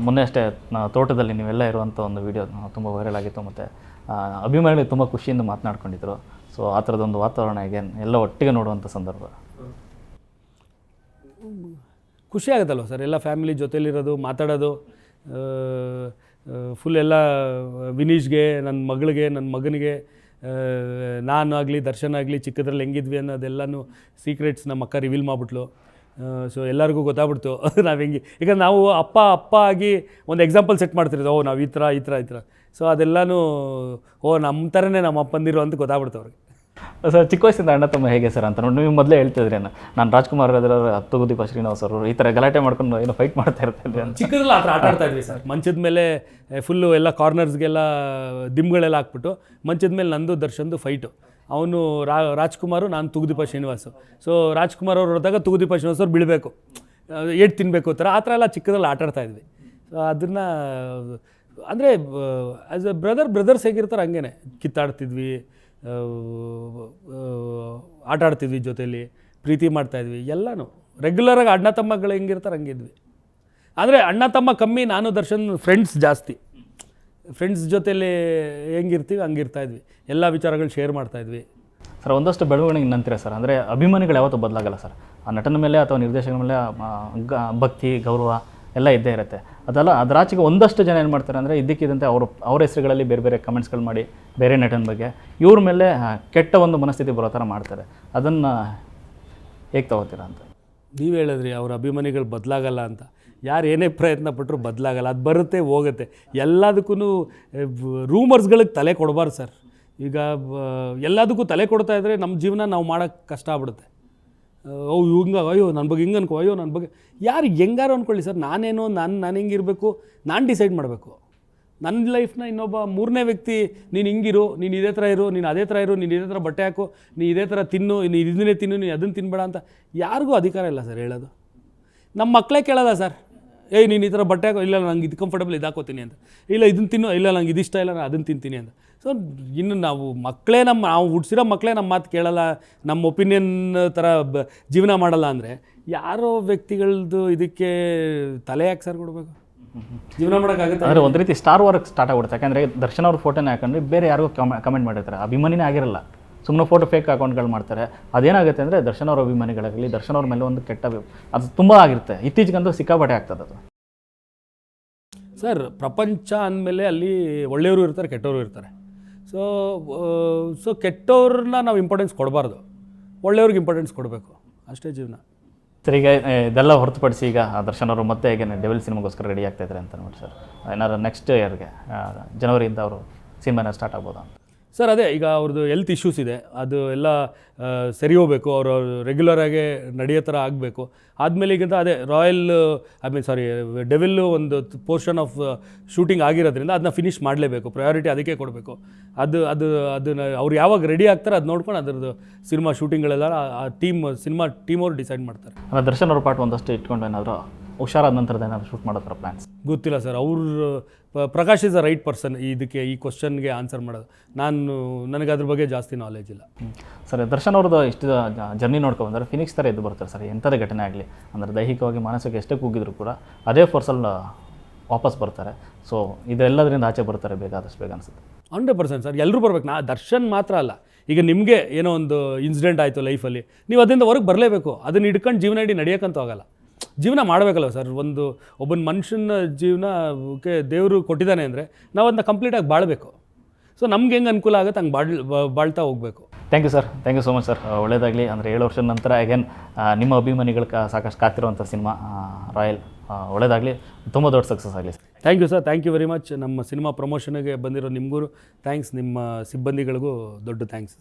ಮೊನ್ನೆ ಅಷ್ಟೇ ತೋಟದಲ್ಲಿ ನೀವೆಲ್ಲ ಇರುವಂಥ ಒಂದು ವಿಡಿಯೋ ತುಂಬ ವೈರಲ್ ಆಗಿತ್ತು, ಮತ್ತು ಅಭಿಮಾನಿಗಳು ತುಂಬ ಖುಷಿಯಿಂದ ಮಾತನಾಡ್ಕೊಂಡಿದ್ರು. ಸೊ ಆ ಥರದೊಂದು ವಾತಾವರಣ ಈಗ ಎಲ್ಲ ಒಟ್ಟಿಗೆ ನೋಡುವಂಥ ಸಂದರ್ಭ ಖುಷಿ ಆಗುತ್ತಲ್ವ ಸರ್, ಎಲ್ಲ ಫ್ಯಾಮಿಲಿ ಜೊತೆಲಿರೋದು, ಮಾತಾಡೋದು. ಫುಲ್ ಎಲ್ಲ ವಿನೀಶ್ಗೆ, ನನ್ನ ಮಗಳಿಗೆ, ನನ್ನ ಮಗನಿಗೆ, ನಾನು ಆಗಲಿ ದರ್ಶನ್ ಆಗಲಿ ಚಿಕ್ಕದ್ರಲ್ಲಿ ಹೆಂಗಿದ್ವಿ ಅನ್ನೋದೆಲ್ಲನೂ ಸೀಕ್ರೆಟ್ಸ್ ನಮ್ಮ ಅಕ್ಕ ರಿವೀಲ್ ಮಾಡಿಬಿಟ್ಲು. ಸೊ ಎಲ್ಲರಿಗೂ ಗೊತ್ತಾಗ್ಬಿಡ್ತು ನಾವು ಹೆಂಗೆ. ಈಗ ನಾವು ಅಪ್ಪ ಆಗಿ ಒಂದು ಎಕ್ಸಾಂಪಲ್ ಸೆಟ್ ಮಾಡ್ತಿರೋದು, ನಾವು ಈ ಥರ. ಸೊ ಅದೆಲ್ಲನೂ ನಮ್ಮ ಥರನೇ ನಮ್ಮ ಅಪ್ಪಂದಿರು ಅಂತ ಗೊತ್ತಾಗ್ಬಿಡ್ತು ಅವ್ರಿಗೆ. ಸರ್, ಚಿಕ್ಕ ವಯಸ್ಸಿಂದ ಅಣ್ಣ ತಮ್ಮ ಹೇಗೆ ಸರ್ ಅಂತ ನೋಡಿ, ನೀವು ಮೊದಲೇ ಹೇಳ್ತಿದ್ರಿ ನಾನು ರಾಜ್ಕುಮಾರ್ ತೂಗುದೀಪ ಶ್ರೀನಿವಾಸ್ ಅವರು ಈ ಥರ ಗಲಾಟೆ ಮಾಡ್ಕೊಂಡು ಏನೋ ಫೈಟ್ ಮಾಡ್ತಾ ಇರ್ತಿದ್ವಿ ಅಂತ. ಚಿಕ್ಕದ್ರಲ್ಲಿ ಆ ಥರ ಆಟ ಆಡ್ತಾ ಇದ್ವಿ ಸರ್. ಮಂಚದ ಮೇಲೆ ಫುಲ್ಲು ಎಲ್ಲ ಕಾರ್ನರ್ಸ್ಗೆಲ್ಲ ದಿಮ್ಗಳೆಲ್ಲ ಹಾಕ್ಬಿಟ್ಟು ಮಂಚದ ಮೇಲೆ ನಂದು ದರ್ಶನ್ದು ಫೈಟು. ಅವನು ರಾಜ್ಕುಮಾರು, ನಾನು ತೂಗುದೀಪ ಶ್ರೀನಿವಾಸು. ಸೊ ರಾಜ್ಕುಮಾರ್ ಅವ್ರು ಹೊಡೆದಾಗ ತೂಗುದೀಪ ಶ್ರೀನಿವಾಸ್ ಅವ್ರು ಬೀಳಬೇಕು, ಏಟ್ ತಿನ್ನಬೇಕು ಆ ಥರ ಎಲ್ಲ ಚಿಕ್ಕದ್ರಲ್ಲಿ ಆಟ ಆಡ್ತಾ ಇದ್ವಿ. ಸೊ ಅದನ್ನು ಅಂದರೆ ಆ್ಯಸ್ ಎ ಬ್ರದರ್ಸ್ ಹೇಗಿರ್ತಾರೆ ಹಂಗೇ ಕಿತ್ತಾಡ್ತಿದ್ವಿ, ಆಟ ಆಡ್ತಿದ್ವಿ, ಜೊತೇಲಿ ಪ್ರೀತಿ ಮಾಡ್ತಾಯಿದ್ವಿ. ಎಲ್ಲನೂ ರೆಗ್ಯುಲರಾಗಿ ಅಣ್ಣ ತಮ್ಮಗಳು ಹೆಂಗಿರ್ತಾರೆ ಹಂಗಿದ್ವಿ. ಅಂದರೆ ಅಣ್ಣ ತಮ್ಮ ಕಮ್ಮಿ, ನಾನು ದರ್ಶನ್ ಫ್ರೆಂಡ್ಸ್ ಜಾಸ್ತಿ. ಫ್ರೆಂಡ್ಸ್ ಜೊತೇಲಿ ಹೆಂಗಿರ್ತೀವಿ ಹಂಗಿರ್ತಾಯಿದ್ವಿ, ಎಲ್ಲ ವಿಚಾರಗಳು ಶೇರ್ ಮಾಡ್ತಾಯಿದ್ವಿ. ಸರ್, ಒಂದಷ್ಟು ಬೆಳವಣಿಗೆ ನಂತರ ಸರ್, ಅಂದರೆ ಅಭಿಮಾನಿಗಳು ಯಾವತ್ತೂ ಬದಲಾಗಲ್ಲ ಸರ್. ಆ ನಟನ ಮೇಲೆ ಅಥವಾ ನಿರ್ದೇಶಕನ ಮೇಲೆ ಭಕ್ತಿ, ಗೌರವ ಎಲ್ಲ ಇದ್ದೇ ಇರುತ್ತೆ. ಅದಲ್ಲ, ಅದರಾಚೆಗೆ ಒಂದಷ್ಟು ಜನ ಏನು ಮಾಡ್ತಾರೆ ಅಂದರೆ ಇದ್ದಕ್ಕಿದ್ದಂತೆ ಅವ್ರ ಹೆಸರುಗಳಲ್ಲಿ ಬೇರೆ ಬೇರೆ ಕಮೆಂಟ್ಸ್ಗಳು ಮಾಡಿ ಬೇರೆ ನಟನ ಬಗ್ಗೆ ಇವ್ರ ಮೇಲೆ ಕೆಟ್ಟ ಒಂದು ಮನಸ್ಥಿತಿ ಬರೋ ಥರ ಮಾಡ್ತಾರೆ. ಅದನ್ನು ಹೇಗೆ ತಗೋತೀರಾ ಅಂತ? ನೀವು ಹೇಳಿದ್ರಿ ಅವ್ರ ಅಭಿಮಾನಿಗಳು ಬದಲಾಗಲ್ಲ ಅಂತ. ಯಾರು ಏನೇ ಪ್ರಯತ್ನ ಪಟ್ಟರು ಬದಲಾಗಲ್ಲ, ಅದು ಬರುತ್ತೆ ಹೋಗುತ್ತೆ. ಎಲ್ಲದಕ್ಕೂ ರೂಮರ್ಸ್ಗಳಿಗೆ ತಲೆ ಕೊಡಬಾರ್ದು ಸರ್. ಈಗ ಎಲ್ಲದಕ್ಕೂ ತಲೆ ಕೊಡ್ತಾ ಇದ್ದರೆ ನಮ್ಮ ಜೀವನ ನಾವು ಮಾಡೋಕ್ಕೆ ಕಷ್ಟ ಆಗ್ಬಿಡುತ್ತೆ. ಹಿಂಗೆ, ಅಯ್ಯೋ ನನ್ನ ಬಗ್ಗೆ ಹಿಂಗೆ ಅನ್ಕೋ, ಅಯ್ಯೋ ನನ್ನ ಬಗ್ಗೆ ಯಾರು ಹೆಂಗಾರು ಅಂದ್ಕೊಳ್ಳಿ ಸರ್. ನಾನೇನೋ ನಾನು ಹಿಂಗಿರಬೇಕು, ನಾನು ಡಿಸೈಡ್ ಮಾಡಬೇಕು. ನನ್ನ ಲೈಫ್ನ ಇನ್ನೊಬ್ಬ ಮೂರನೇ ವ್ಯಕ್ತಿ ನೀನು ಹಿಂಗಿರು, ನೀನು ಇದೇ ಥರ ಇರು, ನೀನು ಅದೇ ಥರ ಇರು, ನೀನು ಇದೇ ಥರ ಬಟ್ಟೆ ಹಾಕು, ನೀನು ಇದೇ ಥರ ತಿನ್ನು, ನೀನು ಇದನ್ನೇ ತಿನ್ನು, ನೀನು ಅದನ್ನು ತಿನ್ಬೇಡ ಅಂತ ಯಾರಿಗೂ ಅಧಿಕಾರ ಇಲ್ಲ ಸರ್ ಹೇಳೋದು. ನಮ್ಮ ಮಕ್ಕಳೇ ಕೇಳೋದ ಸರ್, ನೀನು ಈ ಥರ ಬಟ್ಟೆ ಹಾಕೋ, ಇಲ್ಲ ನಂಗೆ ಇದು ಕಂಫರ್ಟಬಲ್ ಇದು ಹಾಕೋತೀನಿ ಅಂತ, ಇಲ್ಲ ಇದನ್ನು ತಿನ್ನು, ಇಲ್ಲ ನಂಗೆ ಇದಿಷ್ಟ ಇಲ್ಲ ನಾನು ಅದನ್ನು ತಿಂತೀನಿ ಅಂತ. ಸೊ ಇನ್ನು ನಾವು ಹುಡ್ಸಿರೋ ಮಕ್ಕಳೇ ನಮ್ಮ ಮಾತು ಕೇಳಲ್ಲ, ನಮ್ಮ ಒಪಿನಿಯನ್ ಥರ ಜೀವನ ಮಾಡಲ್ಲ ಅಂದರೆ ಯಾರೋ ವ್ಯಕ್ತಿಗಳದ್ದು ಇದಕ್ಕೆ ತಲೆ ಯಾಕೆ ಸರ್ ಕೊಡಬೇಕು? ಜೀವನ ಮಾಡೋಕ್ಕಾಗುತ್ತೆ. ಅಂದರೆ ಒಂದು ರೀತಿ ಸ್ಟಾರ್ ವರ್ಕ್ ಸ್ಟಾರ್ಟ್ ಆಗ್ಬಿಡುತ್ತೆ. ಯಾಕಂದರೆ ದರ್ಶನ್ ಅವ್ರ ಫೋಟೋನೇ ಹಾಕೊಂಡ್ರೆ ಬೇರೆ ಯಾರಿಗೂ ಕಮೆಂಟ್ ಮಾಡಿರ್ತಾರೆ, ಅಭಿಮಾನಿನೇ ಆಗಿರಲ್ಲ, ಸುಮ್ಮನೆ ಫೋಟೋ ಫೇಕ್ ಅಕೌಂಟ್ಗಳು ಮಾಡ್ತಾರೆ. ಅದೇನಾಗುತ್ತೆ ಅಂದರೆ ದರ್ಶನ್ ಅವ್ರ ಅಭಿಮಾನಿಗಳಾಗಲಿ ದರ್ಶನ್ ಅವ್ರ ಮೇಲೆ ಒಂದು ಕೆಟ್ಟ ಅದು ತುಂಬ ಆಗಿರುತ್ತೆ. ಇತ್ತೀಚೆಗಂತೂ ಸಿಕ್ಕಾಪಟ್ಟೆ ಆಗ್ತದೆ ಅದು ಸರ್. ಪ್ರಪಂಚ ಅಂದಮೇಲೆ ಅಲ್ಲಿ ಒಳ್ಳೆಯವರು ಇರ್ತಾರೆ, ಕೆಟ್ಟವರು ಇರ್ತಾರೆ. ಸೊ ಕೆಟ್ಟವ್ರನ್ನ ನಾವು ಇಂಪಾರ್ಟೆನ್ಸ್ ಕೊಡಬಾರ್ದು, ಒಳ್ಳೆಯವ್ರಿಗೆ ಇಂಪಾರ್ಟೆನ್ಸ್ ಕೊಡಬೇಕು, ಅಷ್ಟೇ ಜೀವನ. ಸರ್, ಈಗ ಇದೆಲ್ಲ ಹೊರತುಪಡಿಸಿ ಈಗ ದರ್ಶನ್ ಅವರು ಮತ್ತೆ ಹೇಗೆ ಡೆವಿಲ್ ಸಿನಿಮಾಗೋಸ್ಕರ ರೆಡಿ ಆಗ್ತಾಯಿದ್ದಾರೆ ಅಂತ ನೋಡಿ ಸರ್. ಏನಾದ್ರು ನೆಕ್ಸ್ಟ್ ಇಯರ್ಗೆ ಜನವರಿಯಿಂದ ಅವರು ಸಿನಿಮಾನ ಸ್ಟಾರ್ಟ್ ಆಗ್ಬೋದಾ ಅಂತ? ಸರ್ ಅದೇ, ಈಗ ಅವ್ರದ್ದು ಹೆಲ್ತ್ ಇಶ್ಯೂಸ್ ಇದೆ, ಅದು ಎಲ್ಲ ಸರಿ ಹೋಗಬೇಕು, ಅವರು ರೆಗ್ಯುಲರಾಗೇ ನಡೆಯೋ ಥರ ಆಗಬೇಕು. ಆದಮೇಲೆ ಈಗಿಂತ ಅದೇ ಡೆವಿಲ್ಲು ಒಂದು ಪೋರ್ಷನ್ ಆಫ್ ಶೂಟಿಂಗ್ ಆಗಿರೋದ್ರಿಂದ ಅದನ್ನ ಫಿನಿಷ್ ಮಾಡಲೇಬೇಕು, ಪ್ರಯಾರಿಟಿ ಅದಕ್ಕೆ ಕೊಡಬೇಕು. ಅದನ್ನು ಅವ್ರು ಯಾವಾಗ ರೆಡಿ ಆಗ್ತಾರೆ ಅದು ನೋಡ್ಕೊಂಡು ಅದರದ್ದು ಸಿನಿಮಾ ಶೂಟಿಂಗ್ಗಳೆಲ್ಲ ಸಿನಿಮಾ ಟೀಮ್ ಅವರು ಡಿಸೈಡ್ ಮಾಡ್ತಾರೆ. ದರ್ಶನ್ ಅವ್ರ ಪಾರ್ಟ್ ಒಂದಷ್ಟು ಇಟ್ಕೊಂಡು ಏನಾದರೂ ಹುಷಾರಾದ ನಂತರದ ಏನಾದರೂ ಶೂಟ್ ಮಾಡೋ ಥರ ಪ್ಲ್ಯಾನ್ಸ್ ಗೊತ್ತಿಲ್ಲ sir. Prakash is a right person ಈ ಕ್ವಶನ್ಗೆ ಆನ್ಸರ್ ಮಾಡೋದು. ನನಗೆ ಅದ್ರ ಬಗ್ಗೆ ಜಾಸ್ತಿ ನಾಲೆಜ್ ಇಲ್ಲ. ಸರ್, ದರ್ಶನ್ ಅವ್ರದ್ದು ಇಷ್ಟು ಜರ್ನಿ ನೋಡ್ಕೊಂಡ್ಬಂದರೆ ಫಿನಿಕ್ಸ್ ಥರ ಎದ್ದು ಬರ್ತಾರೆ ಸರ್. ಎಂಥದೇ ಘಟನೆ ಆಗಲಿ, ಅಂದರೆ ದೈಹಿಕವಾಗಿ ಮಾನಸಿಕ ಎಷ್ಟೇ ಕೂಗಿದ್ರು ಕೂಡ ಅದೇ ಫೋರ್ಸಲ್ಲಿ ವಾಪಸ್ ಬರ್ತಾರೆ. ಸೊ ಇದೆಲ್ಲದರಿಂದ ಆಚೆ ಬರ್ತಾರೆ ಆದಷ್ಟು ಬೇಗ ಅನಿಸುತ್ತೆ. 100% ಸರ್, ಎಲ್ಲರೂ ಬರ್ಬೇಕು. ದರ್ಶನ್ ಮಾತ್ರ ಅಲ್ಲ, ಈಗ ನಿಮಗೆ ಏನೋ ಒಂದು ಇನ್ಸಿಡೆಂಟ್ ಆಯಿತು ಲೈಫಲ್ಲಿ, ನೀವು ಅದರಿಂದ ಹೊರಗೆ ಬರಲೇಬೇಕು. ಅದನ್ನು ಹಿಡ್ಕೊಂಡು ಜೀವನ ಇಡೀ ನಡೆಯೋಕ್ಕಂತೂ ಆಗಲ್ಲ. ಜೀವನ ಮಾಡಬೇಕಲ್ಲ ಸರ್. ಒಬ್ಬನ ಮನುಷ್ಯನ ಜೀವನಕ್ಕೆ ದೇವರು ಕೊಟ್ಟಿದ್ದಾನೆ ಅಂದರೆ ನಾವು ಅದನ್ನ ಕಂಪ್ಲೀಟಾಗಿ ಬಾಳಬೇಕು. ಸೊ ನಮ್ಗೆ ಹೆಂಗೆ ಅನುಕೂಲ ಆಗುತ್ತೆ ಹಂಗೆ ಬಾಳ್ತಾ ಹೋಗಬೇಕು. Thank you sir, thank you so much sir. ಒಳ್ಳೆಯದಾಗಲಿ. ಅಂದರೆ 7 ವರ್ಷದ ನಂತರ ಅಗೇನ್ ನಿಮ್ಮ ಅಭಿಮಾನಿಗಳು ಸಾಕಷ್ಟು ಕಾತಿರುವಂಥ ಸಿನಿಮಾ ರಾಯಲ್ ಒಳ್ಳೆಯದಾಗಲಿ, ತುಂಬ ದೊಡ್ಡ ಸಕ್ಸಸ್ ಆಗಲಿ. Thank you sir, thank you very much. ನಮ್ಮ ಸಿನಿಮಾ ಪ್ರಮೋಷನ್ಗೆ ಬಂದಿರೋ ನಿಮಗೂ ಥ್ಯಾಂಕ್ಸ್, ನಿಮ್ಮ ಸಿಬ್ಬಂದಿಗಳಿಗೂ ದೊಡ್ಡ ಥ್ಯಾಂಕ್ಸ್.